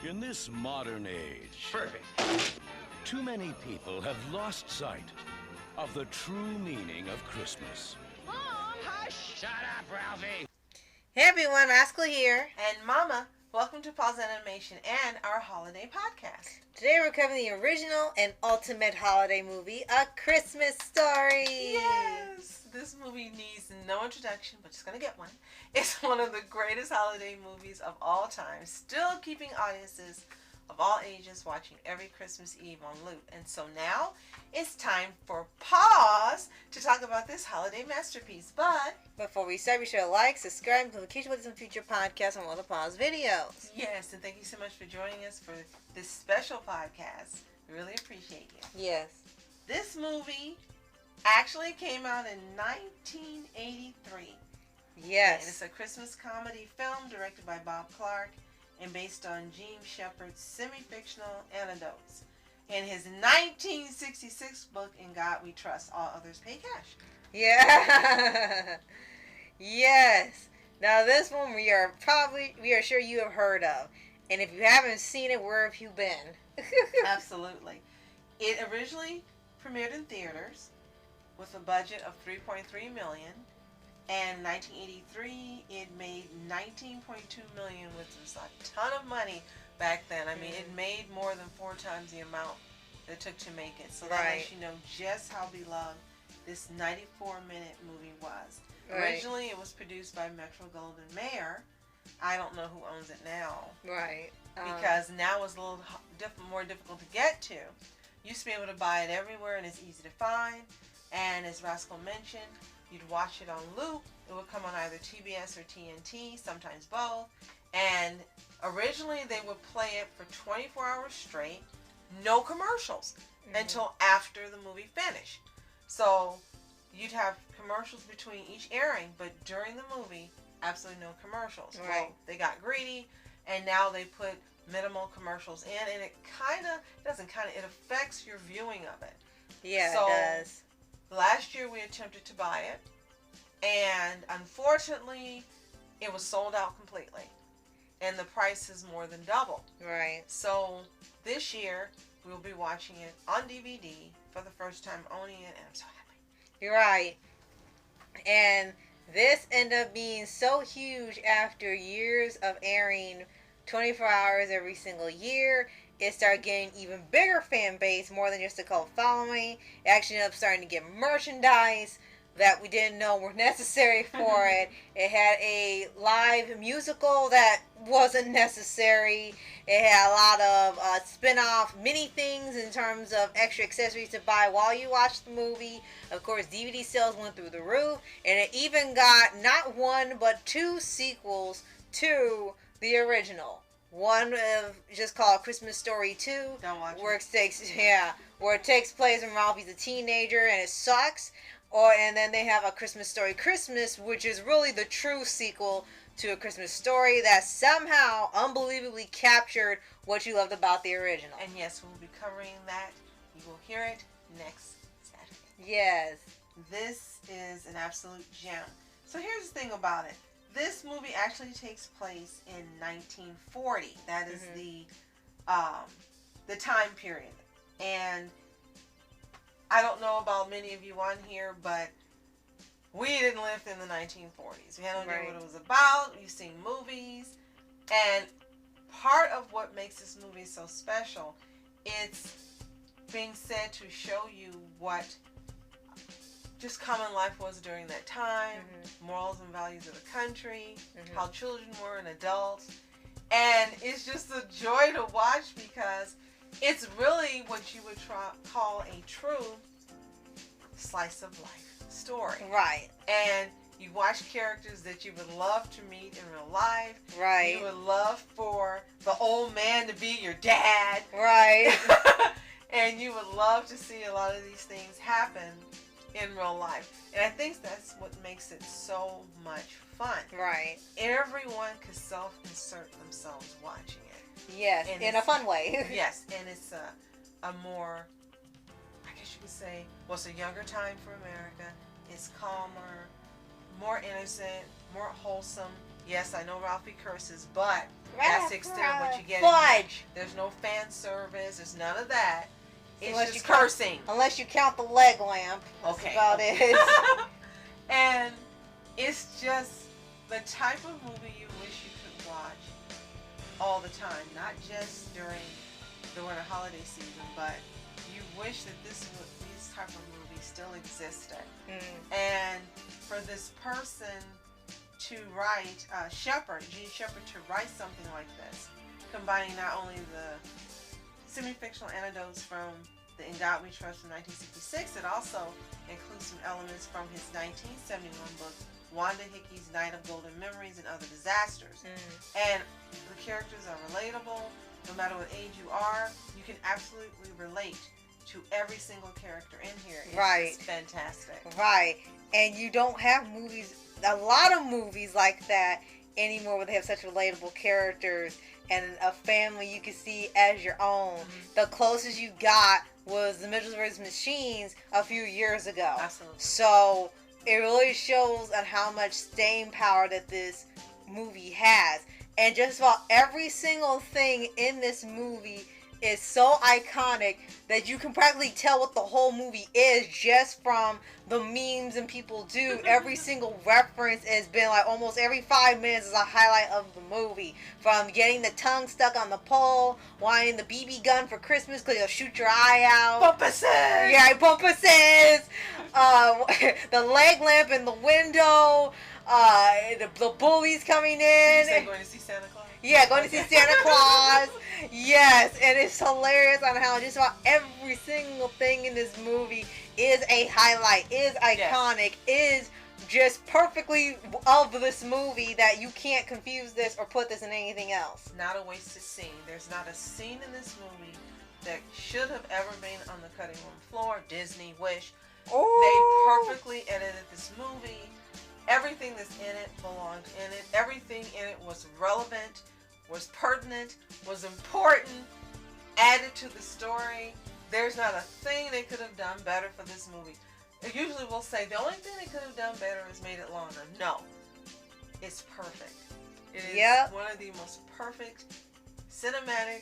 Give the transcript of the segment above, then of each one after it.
In this modern age, Perfect. too many people have lost sight of the true meaning of Christmas. Mom! Hush! Shut up, Ralphie. Hey everyone, Rascal here. And Mama, welcome to Paws On Animation and our holiday podcast. Today we're covering the original and ultimate holiday movie, A Christmas Story. Yes! This movie needs no introduction, but it's going to get one. It's one of the greatest holiday movies of all time, still keeping audiences of all ages watching every Christmas Eve on loop. And so now it's time for Paws to talk about this holiday masterpiece. But before we start, be sure to like, subscribe, and notification with some future podcasts and other Paws videos. yes, and thank you so much for joining us for this special podcast. We really appreciate you. Yes. This movie actually came out in 1983. Yes. And it's a Christmas comedy film directed by Bob Clark and based on Gene Shepard's semi-fictional anecdotes in his 1966 book, In God We Trust, All Others Pay Cash. Yeah. Yes. Now this one we are sure you have heard of. And if you haven't seen it, where have you been? Absolutely. It originally premiered in theaters with a budget of $3.3 million. And 1983, it made $19.2 million, which was a ton of money back then. I mean, it made more than 4 times the amount it took to make it. So that lets you know just how beloved this 94-minute movie was. Right. Originally, it was produced by Metro-Goldwyn-Mayer. I don't know who owns it now. Right. Because now it's a little more difficult to get to. Used to be able to buy it everywhere, and it's easy to find. And as Rascal mentioned, you'd watch it on loop. It would come on either TBS or TNT, sometimes both. And originally they would play it for 24 hours straight, no commercials, until after the movie finished. So you'd have commercials between each airing, but during the movie, absolutely no commercials. Right. Well, they got greedy, and now they put minimal commercials in, and it affects your viewing of it. Yeah, so, it does. Last year we attempted to buy it, and unfortunately it was sold out completely, and the price is more than double. Right. So this year we'll be watching it on DVD for the first time, owning it, and I'm so happy. You're right. And this ended up being so huge after years of airing 24 hours every single year. It started getting even bigger fan base, more than just a cult following. It actually ended up starting to get merchandise that we didn't know were necessary for it. It had a live musical that wasn't necessary. It had a lot of spin-off mini things in terms of extra accessories to buy while you watch the movie. Of course, DVD sales went through the roof. And it even got not one, but 2 sequels to the original. One just called Christmas Story 2, where it takes place when Ralphie's a teenager and it sucks. And then they have A Christmas Story Christmas, which is really the true sequel to A Christmas Story that somehow unbelievably captured what you loved about the original. And yes, we'll be covering that. You will hear it next Saturday. Yes. This is an absolute gem. So here's the thing about it. This movie actually takes place in 1940. That is the time period. And I don't know about many of you on here, but we didn't live in the 1940s. We had no idea what it was about. We've seen movies. And part of what makes this movie so special, it's being said to show you what just common life was during that time, morals and values of the country, how children were and adults. And it's just a joy to watch because it's really what you would call a true slice of life story. Right. And you watch characters that you would love to meet in real life. Right. You would love for the old man to be your dad. Right. And you would love to see a lot of these things happen in real life. And I think that's what makes it so much fun. Right. Everyone could self-insert themselves watching it. Yes, and in a fun way. Yes, and it's a more, I guess you could say, well, it's a younger time for America. It's calmer, more innocent, more wholesome. Yes, I know Ralphie curses, but Right, that's the extent of what you get. Fudge. There's no fan service. There's none of that. It's Unless just you count- cursing. Unless you count the leg lamp. That's Okay. about it. And it's just the type of movie you wish you could watch all the time, not just during the holiday season, but you wish that these type of movies still existed. And for this person to write, Gene Shepard, to write something like this, combining not only the semi-fictional anecdotes from the In God We Trust from 1966, it also includes some elements from his 1971 book, Wanda Hickey's Night of Golden Memories and Other Disasters. And the characters are relatable. No matter what age you are, you can absolutely relate to every single character in here. It's just fantastic. Right. And you don't have a lot of movies like that anymore where they have such relatable characters and a family you can see as your own. The closest you got was The Mitchells vs. Machines a few years ago. Absolutely. So it really shows on how much staying power that this movie has. And just about every single thing in this movie is so iconic that you can practically tell what the whole movie is just from the memes and people do. Every single reference has been like almost every 5 minutes is a highlight of the movie. From getting the tongue stuck on the pole, wanting the BB gun for Christmas because it'll shoot your eye out. Bumpuses! Yeah, bumpuses! The leg lamp in the window. The bullies coming in. You say going to see Santa Claus? Yeah, going to see Santa Claus. Yes, and it's hilarious on how just about every single thing in this movie is a highlight, is iconic, is just perfectly of this movie that you can't confuse this or put this in anything else. Not a wasted scene. There's not a scene in this movie that should have ever been on the cutting room floor. Disney, Wish. Oh. They perfectly edited this movie. Everything that's in it belonged in it. Everything in it was relevant, was pertinent, was important, added to the story. There's not a thing they could have done better for this movie. Usually we'll say the only thing they could have done better is made it longer. No. It's perfect. It is one of the most perfect cinematic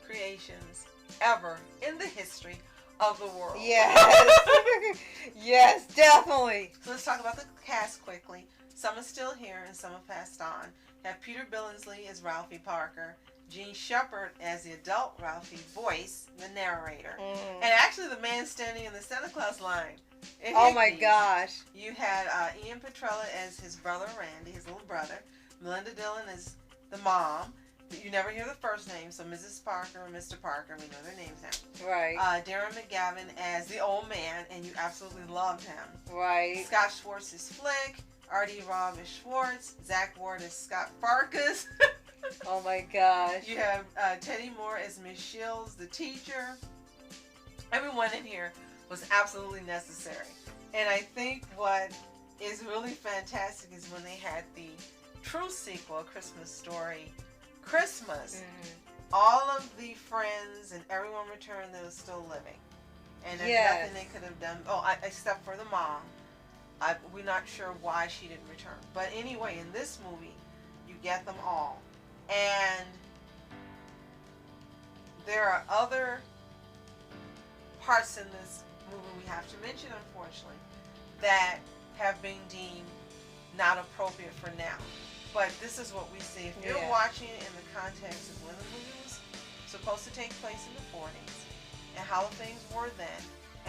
creations ever in the history of the world. Yes. Yes, definitely. So let's talk about the cast quickly. Some are still here and some have passed on. We have Peter Billingsley as Ralphie Parker, Gene Shepard as the adult Ralphie voice, the narrator, and actually the man standing in the Santa Claus line. Oh my gosh. You had Ian Petrella as his brother Randy, his little brother. Melinda Dillon as the mom. You never hear the first name, so Mrs. Parker and Mr. Parker, we know their names now. Right. Darren McGavin as the old man, and you absolutely loved him. Right. Scott Schwartz is Flick. R.D. Robb is Schwartz. Zach Ward is Scott Farkas. Oh my gosh. You have Teddy Moore as Miss Shields, the teacher. Everyone in here was absolutely necessary. And I think what is really fantastic is when they had the true sequel, A Christmas Story, Christmas. All of the friends and everyone returned that was still living. And there's nothing they could have done. Except for the mom. We're not sure why she didn't return. But anyway, in this movie, you get them all. And there are other parts in this movie we have to mention, unfortunately, that have been deemed not appropriate for now. But this is what we see. If you're watching it in the context of when the movie was supposed to take place in the 40s and how things were then,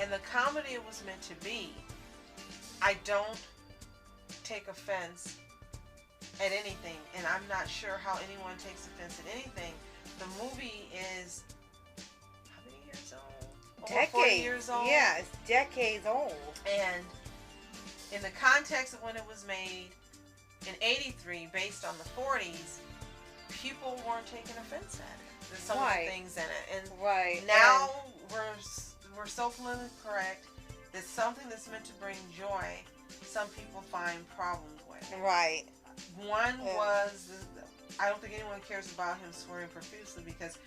and the comedy it was meant to be, I don't take offense at anything, and I'm not sure how anyone takes offense at anything. The movie is how many years old? Over 40 years old. Yeah, it's decades old. And in the context of when it was made in '83, based on the 40s, people weren't taking offense at it. There's some of the things in it, and now we're so politically correct that something that's meant to bring joy, some people find problems with. Right. One was, I don't think anyone cares about him swearing profusely because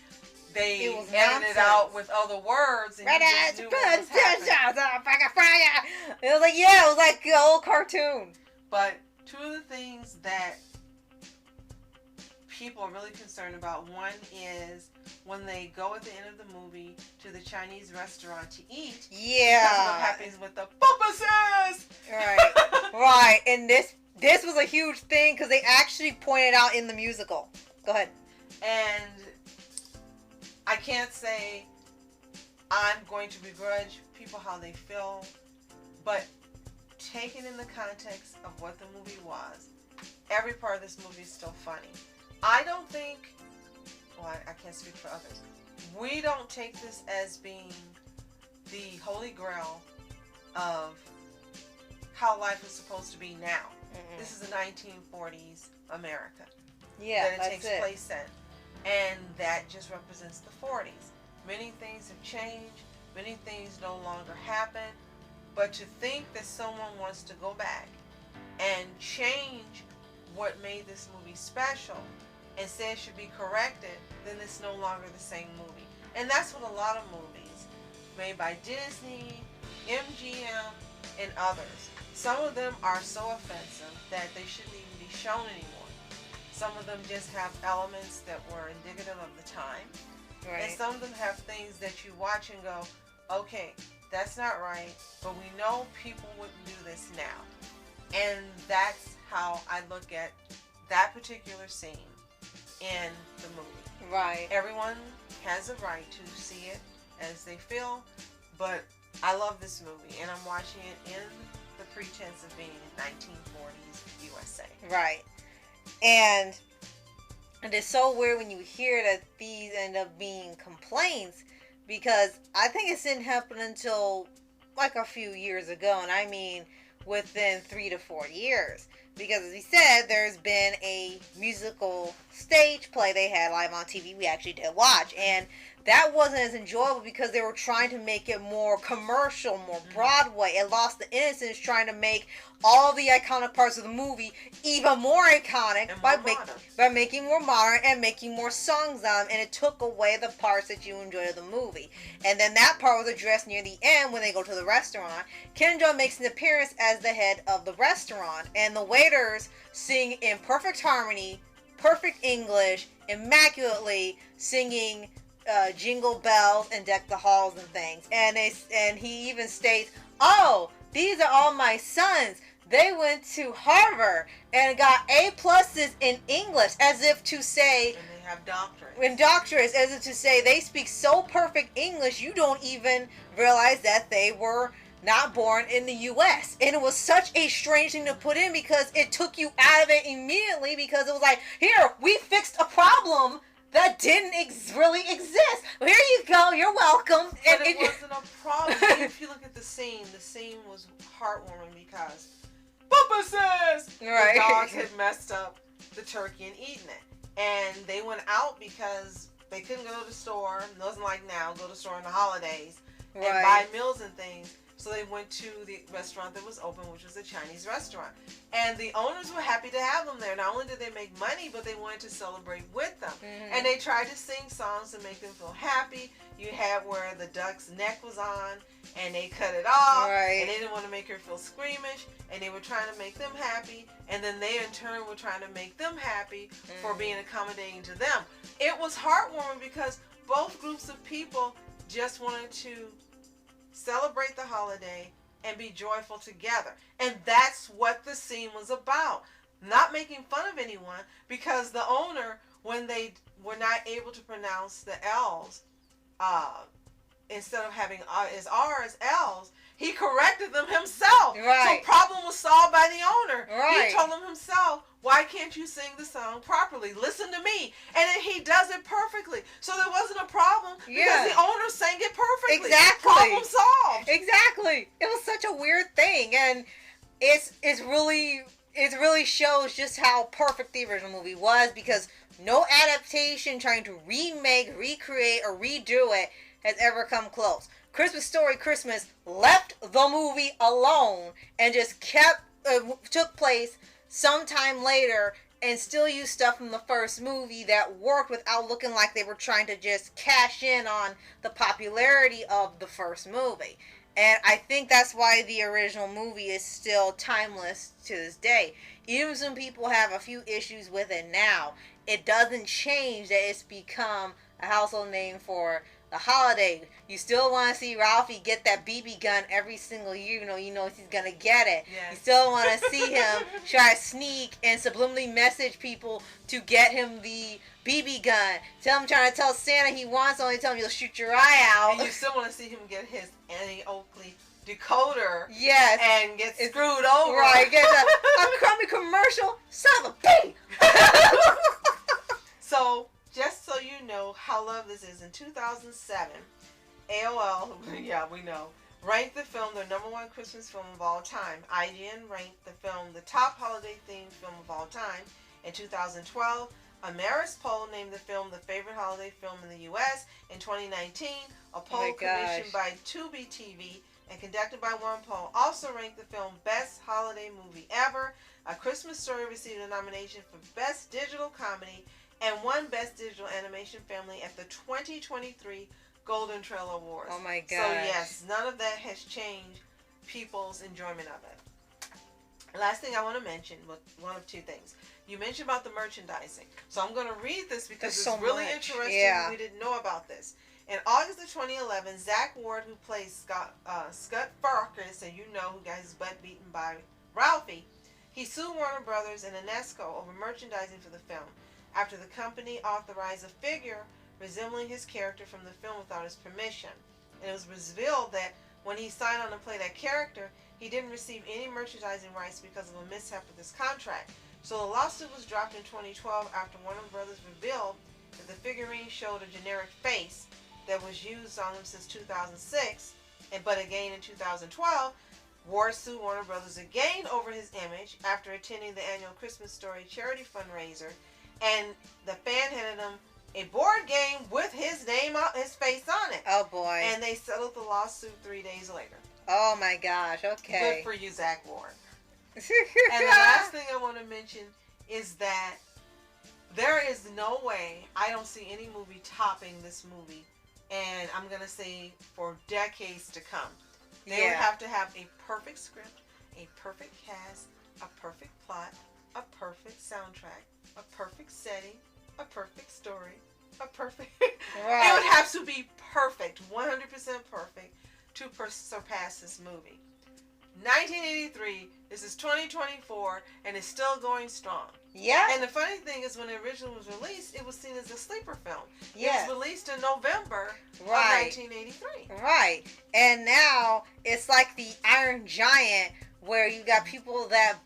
they edited it out with other words. And you just knew what was happening. It was like, it was like an old cartoon. But two of the things that people are really concerned about. One is when they go at the end of the movie to the Chinese restaurant to eat. Yeah. That's what happens with the purposes. Right. Right. And this was a huge thing because they actually pointed out in the musical. Go ahead. And I can't say I'm going to begrudge people how they feel, but taken in the context of what the movie was, every part of this movie is still funny. I don't think, well, I can't speak for others. We don't take this as being the holy grail of how life is supposed to be now. Mm-hmm. This is the 1940s America. Yeah, that it takes place in. And that just represents the 40s. Many things have changed. Many things no longer happen. But to think that someone wants to go back and change what made this movie special and say it should be corrected, then it's no longer the same movie. And that's what a lot of movies made by Disney, MGM, and others. Some of them are so offensive that they shouldn't even be shown anymore. Some of them just have elements that were indicative of the time. Right. And some of them have things that you watch and go, okay, that's not right, but we know people wouldn't do this now. And that's how I look at that particular scene in the movie. Right. Everyone has a right to see it as they feel, but I love this movie, and I'm watching it in the pretense of being in 1940s USA. Right. And it's so weird when you hear that these end up being complaints, because I think it didn't happen until like a few years ago, and I mean within 3 to 4 years. Because as we said, there's been a musical stage play they had live on TV we actually did watch, and that wasn't as enjoyable because they were trying to make it more commercial, more Broadway. It lost the innocence trying to make all the iconic parts of the movie even more iconic by making more modern and making more songs on them, and it took away the parts that you enjoyed of the movie. And then that part was addressed near the end when they go to the restaurant. Kendra makes an appearance as the head of the restaurant, and the waiters sing in perfect harmony, perfect English, immaculately singing Jingle Bells and Deck the Halls and things. And he even states, "Oh, these are all my sons. They went to Harvard and got A+ in English," as if to say, and they have doctorates. And doctorates, as if to say they speak so perfect English you don't even realize that they were not born in the U.S. And it was such a strange thing to put in because it took you out of it immediately, because it was like, here, we fixed a problem that didn't really exist. Well, here you go. You're welcome. But it wasn't a problem. If you look at the scene was heartwarming because purposes. Right. The dogs had messed up the turkey and eaten it, and they went out because they couldn't go to the store. It wasn't like now, go to the store in the holidays and buy meals and things. So they went to the restaurant that was open, which was a Chinese restaurant. And the owners were happy to have them there. Not only did they make money, but they wanted to celebrate with them. Mm-hmm. And they tried to sing songs to make them feel happy. You had where the duck's neck was on, and they cut it off. Right. And they didn't want to make her feel squeamish. And they were trying to make them happy. And then they, in turn, were trying to make them happy for being accommodating to them. It was heartwarming because both groups of people just wanted to celebrate the holiday and be joyful together. And that's what the scene was about. Not making fun of anyone, because the owner, when they were not able to pronounce the L's, instead of having as R's, L's, he corrected them himself. Right. So problem was solved by the owner. Right. He told him himself, why can't you sing the song properly? Listen to me. And then he does it perfectly. So there wasn't a problem because the owner sang it perfectly. Exactly. Problem solved. Exactly. It was such a weird thing, and it really shows just how perfect the original movie was, because no adaptation trying to remake, recreate, or redo it has ever come close. Christmas Story Christmas left the movie alone and just took place sometime later and still used stuff from the first movie that worked without looking like they were trying to just cash in on the popularity of the first movie. And I think that's why the original movie is still timeless to this day. Even some people have a few issues with it now, it doesn't change that it's become a household name for the holiday. You still want to see Ralphie get that BB gun every single year, even though you know he's going to get it. Yes. You still want to see him try to sneak and subliminally message people to get him the BB gun. Tell him trying to tell Santa he wants, only tell him you'll shoot your eye out. And you still want to see him get his Annie Oakley decoder. Yes. And get screwed over. Right. Get a crummy commercial. Son of a bitch. So, just so you know how love this is, in 2007, AOL, yeah, we know, ranked the film their #1 Christmas film of all time. IGN ranked the film the top holiday-themed film of all time. In 2012, a Marist poll named the film the favorite holiday film in the U.S. In 2019, a poll commissioned by Tubi TV and conducted by OnePoll also ranked the film Best Holiday Movie Ever. A Christmas Story received a nomination for Best Digital Comedy and won Best Digital Animation Family at the 2023 Golden Trail Awards. Oh my gosh. So yes, none of that has changed people's enjoyment of it. Last thing I want to mention, one of two things. You mentioned about the merchandising. So I'm going to read this because it's really interesting. Yeah. We didn't know about this. In August of 2011, Zach Ward, who plays Scott Farkas, and you know who got his butt beaten by Ralphie, he sued Warner Brothers and Enesco over merchandising for the film after the company authorized a figure resembling his character from the film without his permission. And it was revealed that when he signed on to play that character, he didn't receive any merchandising rights because of a mishap with his contract. So the lawsuit was dropped in 2012 after Warner Brothers revealed that the figurine showed a generic face that was used on him since 2006, but again in 2012, Ward sued Warner Brothers again over his image after attending the annual Christmas Story charity fundraiser, and the fan handed him a board game with his name, his face on it. Oh boy. And they settled the lawsuit 3 days later. Oh my gosh, okay. Good for you, Zach Ward. And the last thing I want to mention is that there is no way, I don't see any movie topping this movie, and I'm going to say for decades to come. They would have to have a perfect script, a perfect cast, a perfect plot, a perfect soundtrack, a perfect setting, a perfect story, a perfect... It would have to be perfect, 100% perfect, to surpass this movie. 1983, this is 2024, and it's still going strong. Yeah. And the funny thing is, when it originally was released, it was seen as a sleeper film. Yeah. It was released in November of 1983. Right. And now, it's like the Iron Giant, where you got people that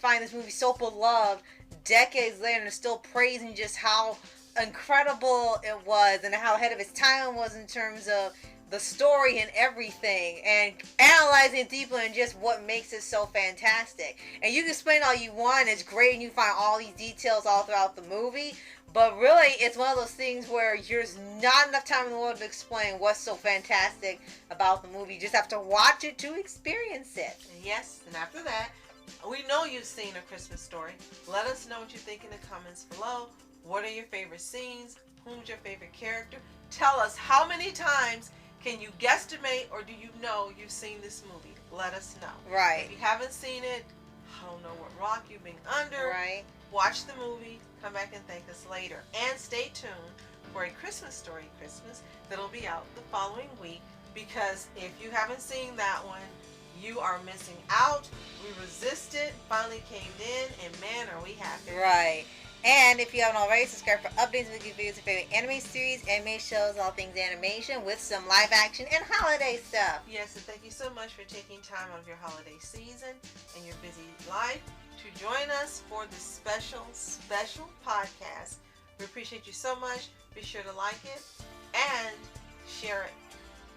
find this movie so beloved decades later and are still praising just how incredible it was and how ahead of its time it was in terms of the story and everything, and analyzing it deeply and just what makes it so fantastic. And you can explain all you want, it's great, and you find all these details all throughout the movie, but really it's one of those things where there's not enough time in the world to explain what's so fantastic about the movie. You just have to watch it to experience it. Yes, and after that, we know you've seen A Christmas Story. Let us know what you think in the comments below. What are your favorite scenes? Who's your favorite character? Tell us how many times can you guesstimate, or do you know you've seen this movie? Let us know. Right. If you haven't seen it, I don't know what rock you've been under. Right. Watch the movie, come back and thank us later. And stay tuned for A Christmas Story Christmas that'll be out the following week, because if you haven't seen that one, you are missing out. We resisted, finally caved in, and man, are we happy. Right. And if you haven't already, subscribe for updates and videos of favorite anime series, anime shows, all things animation, with some live action and holiday stuff. Yes, and thank you so much for taking time out of your holiday season and your busy life to join us for this special podcast. We appreciate you so much. Be sure to like it and share it.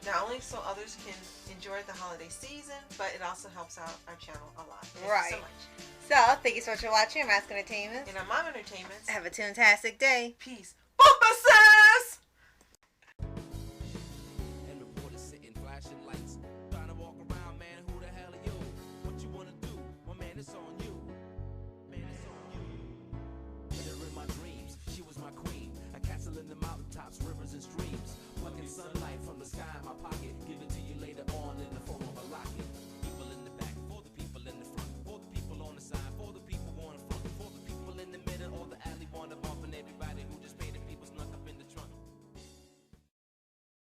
Not only so others can enjoy the holiday season, but it also helps out our channel a lot. Thank you so much. So, thank you so much for watching Mask Entertainment. And I'm Mom Entertainment. Have a fantastic day. Peace. Bumper